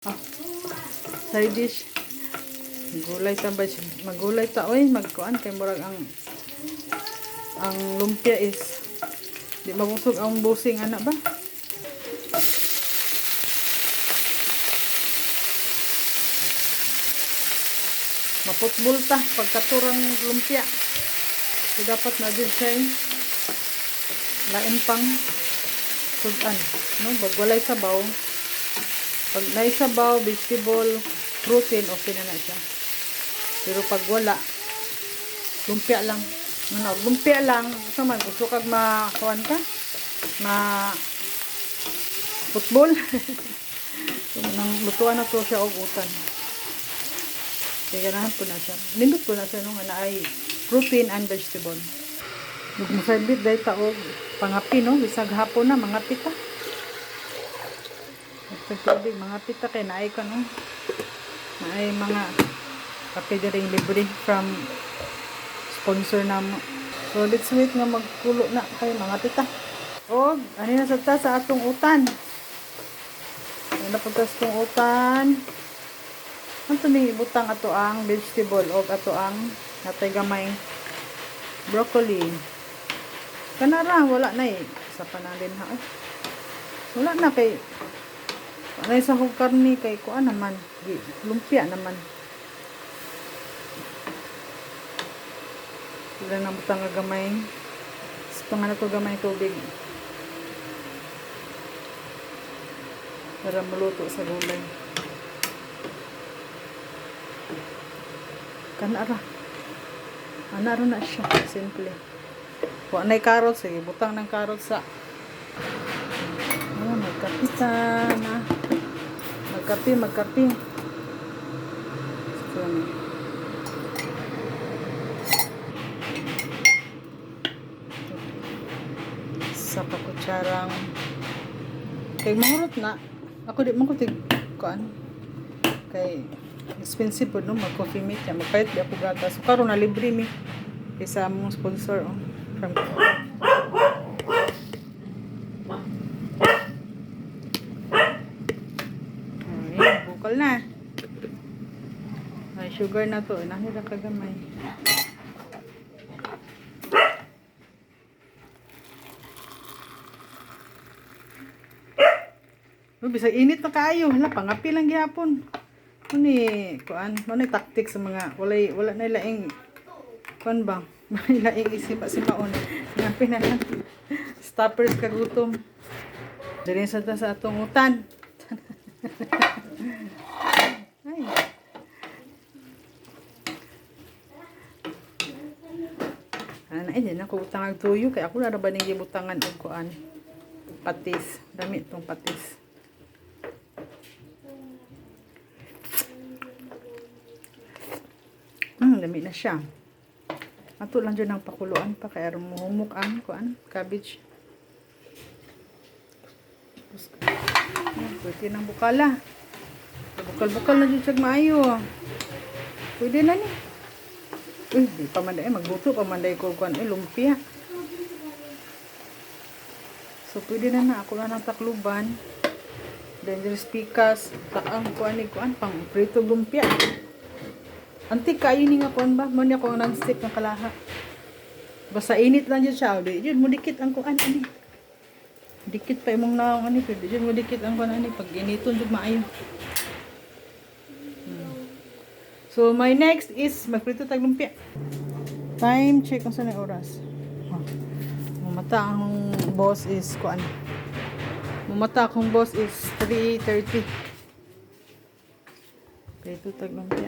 Ah, side dish. Gulay ta ba? Magulay ta oy, magkuan kay murag ang lumpia is di mabusog ang busing ana ba? Maputbol ta pagkaturang lumpia. So dapat na jud siya lain pang sudan, no? Bagwalay sabaw. Pag naisabaw, vegetable, protein, okay na siya. Pero pag wala, lumpia lang. Ano, lumpia lang. Gusto man, gusto kag makawan ka? Football. So, nang lutuan na to siya og utan. Kaya ganahan po na siya. Nindot po na siya nung na ay protein and vegetable. Magmasabit dahil taog pangapi, no? Bisag hapon na, mga pita. Tubig, mga pita kay naay ko, no? Naay mga kape ring libre from sponsor na mo. So let's wait nga magkulo na kay mga pita. O ano na sa atong utan. Ano na pagtas tong utan. Ano ning ibutang ato ang vegetable o ato ang natay gamay broccoli. Kanara wala na eh. Sa panalin ha. Wala na kay ano sa kong karni kay kuan naman, lumpia naman. Wala na butang nga gamay. Gusto nga na to gamay tubig. Para maluto sa gulay. Kanara. Anaro na siya. Simple. Kuha na yung carrots. Sige, butang ng carrots sa magkapitan na. Magkapi. So, sa pakutsarang kay mahurot na. Ako di man ko tig kuan. Kay expensive po no mag-coffee mate ya. Magpayat di ako gatas. So karon na libre mi kaysa among sponsor from bukal na. Ay, sugar na to. Nahira kagamay. Bisag init na kaayo. Hala, pangapi lang gihapon. Muni, kuan, muni tactic sa mga wala na ilaing kuan ba? Ilaing isipa-sipaon. Ngapi na lang. Stoppers kagutom. Diri sa atong utan. Ay. Ana ay na ko utang og tuyo kay ako na ba ning gibutangan og kuan. Patis, dami tong patis. Dami na siya. Ato lang dyan ang pakuluan pa kaya rumuhumok ang kuan, cabbage. Pwede ng bukala. Bukal-bukal na dyan siya maayo. Pwede na ni. Uy, di pamanday. Magbuto pamanday ko kuan. Lumpia. So, pwede na. Ako na ng takluban. Dangerous pikas. Takang kuan ni kuan. Pang prito lumpia. Antik kayo ni nga kuan ba? Muna ko non-stick ng kalaha. Basta init lang dyan siya. Diyan mo dikit ang kuan. Ani. Dikit pa imong naong ani. Pero diyan mo dikit ang kuan. Ani. Pag initon dyan maayo. So, my next is magprito tag lumpia. Time check kung saan yung oras. Mumata akong boss is kuan. Mumata akong boss is 3:30. Prito tag lumpia.